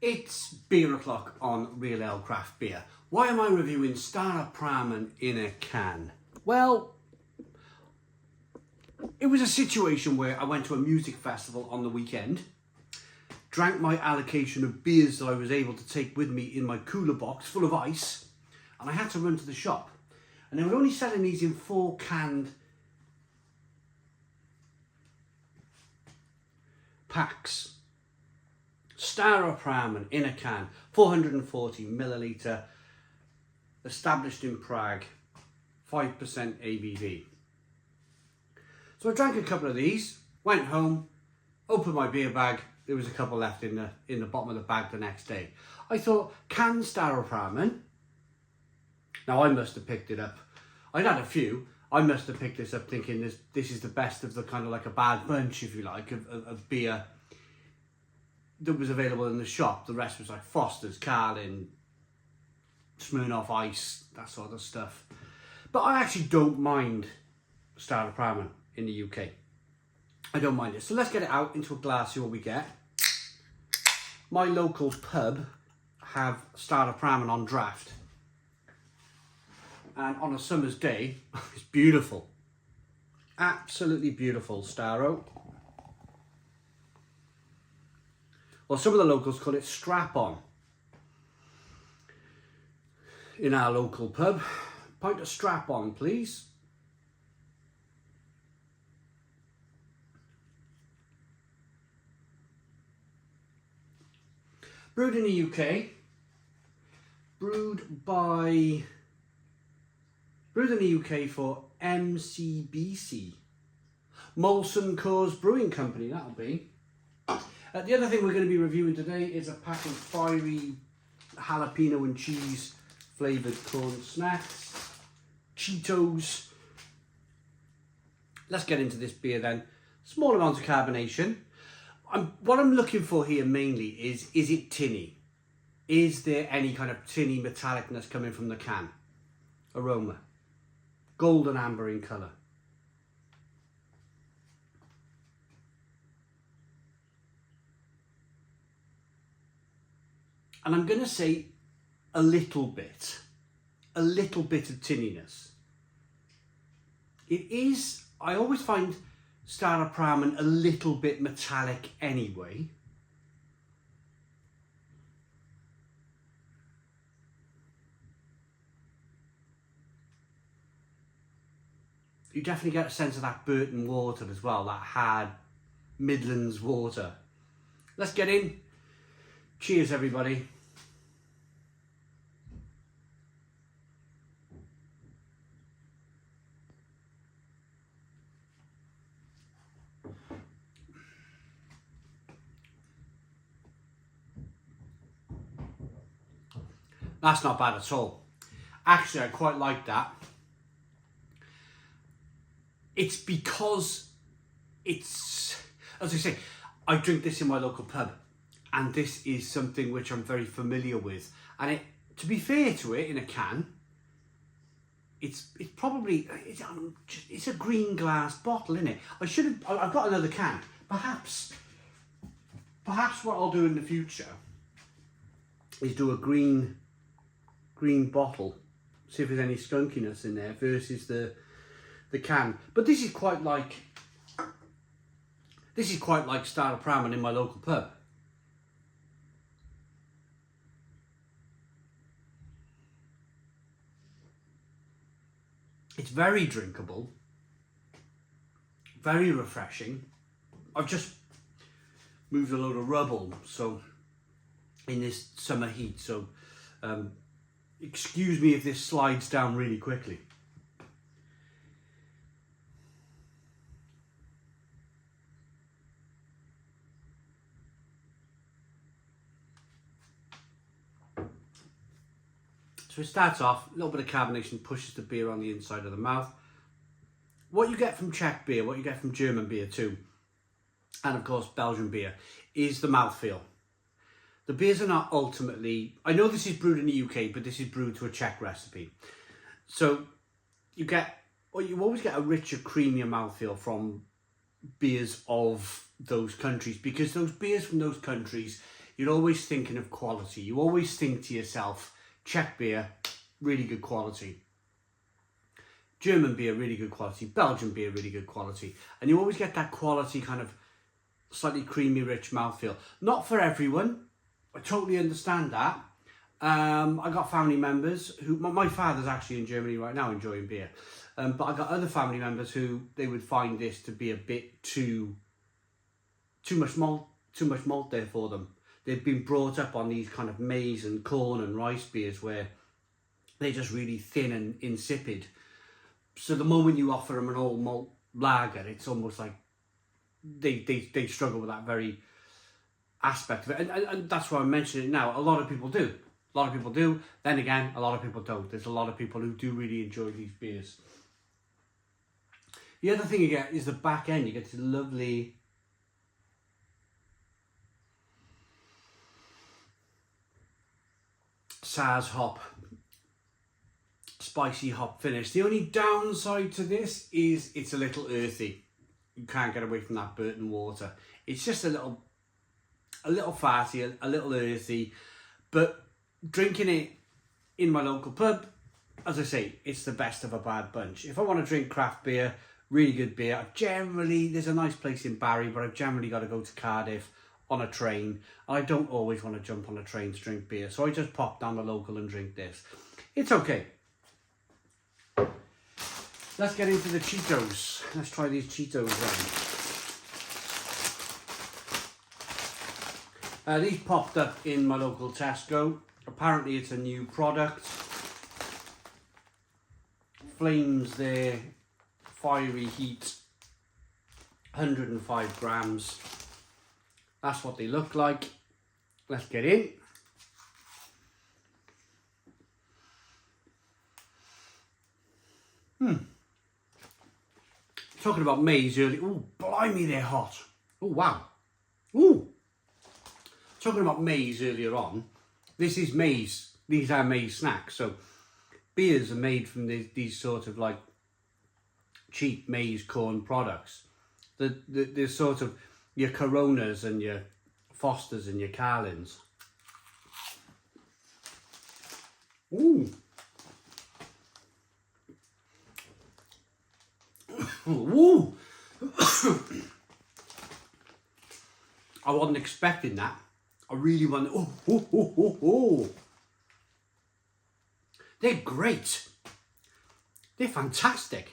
It's beer o'clock on Real Ale Craft Beer. Why am I reviewing Staropramen in a can? Well, it was a situation where I went to a music festival on the weekend, drank my allocation of beers that I was able to take with me in my cooler box full of ice, and I had to run to the shop. And they were only selling these in 4 canned packs. Staropramen in a can, 440 milliliter, established in Prague, 5% ABV. So I drank a couple of these, went home, opened my beer bag. There was a couple left in the bottom of the bag the next day. I thought, canned Staropramen. Now I must have picked it up. I'd had a few. I must have picked this up thinking this is the best of the kind of like a bad bunch, if you like, of beer that was available in the shop. The rest was like Foster's, Carlin, Smirnoff Ice, that sort of stuff. But I actually don't mind Staropramen in the UK. I don't mind it. So let's get it out into a glass, see what we get. My local pub have Staropramen on draft. And on a summer's day, it's beautiful. Absolutely beautiful, Staro. Well, some of the locals call it strap-on. In our local pub, pint of strap-on, please. Brewed in the UK. Brewed in the UK for MCBC. Molson Coors Brewing Company, that'll be. The other thing we're going to be reviewing today is a pack of fiery jalapeno and cheese flavoured corn snacks. Cheetos. Let's get into this beer then. Small amounts of carbonation. What I'm looking for here mainly is it tinny? Is there any kind of tinny metallicness coming from the can? Aroma. Golden amber in colour. And I'm going to say a little bit of tinniness. It is, I always find Staropramen a little bit metallic anyway. You definitely get a sense of that Burton water as well, that hard Midlands water. Let's get in. Cheers, everybody. That's not bad at all. Actually, I quite like that. It's because it's, as I say, I drink this in my local pub, and this is something which I'm very familiar with. And it, to be fair to it, in a can, it's probably, it's a green glass bottle, isn't it? I've got another can. Perhaps what I'll do in the future is do a green bottle, see if there's any skunkiness in there versus the can. But this is quite like Staropramen in my local pub. It's very drinkable, very refreshing. I've just moved a load of rubble so in this summer heat, so excuse me if this slides down really quickly. So it starts off, a little bit of carbonation pushes the beer on the inside of the mouth. What you get from Czech beer, what you get from German beer too, and of course Belgian beer, is the mouthfeel. The beers are not ultimately, I know this is brewed in the UK, but this is brewed to a Czech recipe. So you always get a richer, creamier mouthfeel from beers of those countries, because those beers from those countries you're always thinking of quality. You always think to yourself, Czech beer, really good quality. German beer, really good quality. Belgian beer, really good quality. And you always get that quality kind of slightly creamy, rich mouthfeel. Not for everyone. I totally understand that. I got family members who, my father's actually in Germany right now enjoying beer. But I got other family members who they would find this to be a bit too much malt there for them. They've been brought up on these kind of maize and corn and rice beers where they're just really thin and insipid. So the moment you offer them an all malt lager, it's almost like they struggle with that very aspect of it. And that's why I'm mentioning it now. A lot of people do. A lot of people do. Then again, a lot of people don't. There's a lot of people who do really enjoy these beers. The other thing you get is the back end. You get this lovely Saaz hop, spicy hop finish. The only downside to this is it's a little earthy. You can't get away from that Burton water. It's just a little fatty, a little earthy, but drinking it in my local pub, as I say, it's the best of a bad bunch. If I want to drink craft beer, really good beer, there's a nice place in Barry, but I've generally got to go to Cardiff on a train, and I don't always want to jump on a train to drink beer, so I just pop down the local and drink this. It's okay. Let's get into the Cheetos. Let's try these Cheetos then. These popped up in my local Tesco. Apparently it's a new product. Flames there, fiery heat, 105 grams. That's what they look like. Let's get in. Talking about maize earlier. Oh, blimey, they're hot. Oh, wow. Ooh. Talking about maize earlier on. This is maize. These are maize snacks. So beers are made from these sort of like cheap maize corn products. The sort of your Coronas and your Fosters and your Carlins. Ooh. Ooh. I wasn't expecting that. I really wanted. Oh. They're great. They're fantastic.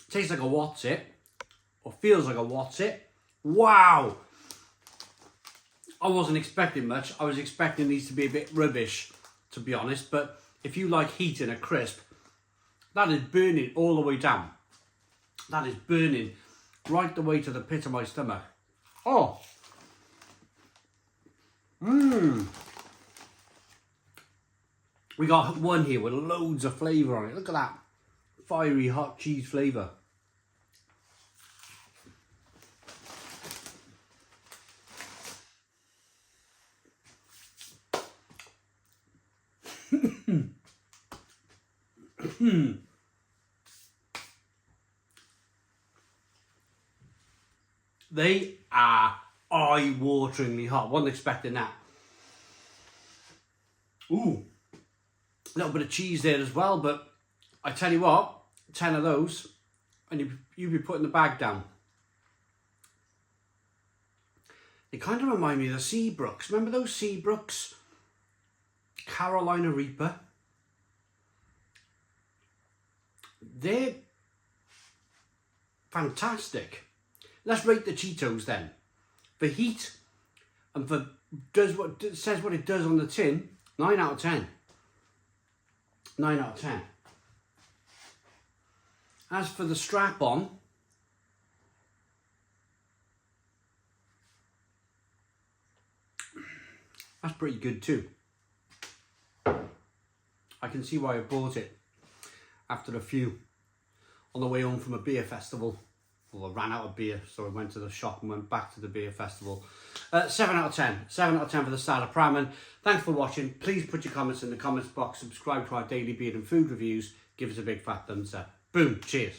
Tastes like a what's it, or feels like a what's it. Wow! I wasn't expecting much. I was expecting these to be a bit rubbish, to be honest, but if you like heat and a crisp, that is burning all the way down. That is burning right the way to the pit of my stomach. Oh! We got one here with loads of flavour on it. Look at that fiery hot cheese flavour. They are eye-wateringly hot. Wasn't expecting that. Ooh, a little bit of cheese there as well, but I tell you what, 10 of those and you'd be putting the bag down. They kind of remind me of the Seabrooks. Remember those Seabrooks? Carolina Reaper. They're fantastic. Let's rate the Cheetos then. For heat and for says what it does on the tin, 9 out of 10. 9 out of 10. As for the strap on, that's pretty good too. I can see why I bought it after a few on the way home from a beer festival. Well, I ran out of beer, so I went to the shop and went back to the beer festival. 7 out of 10. 7 out of 10 for the Staropramen. Thanks for watching. Please put your comments in the comments box. Subscribe to our daily beer and food reviews. Give us a big fat thumbs up. Boom. Cheers.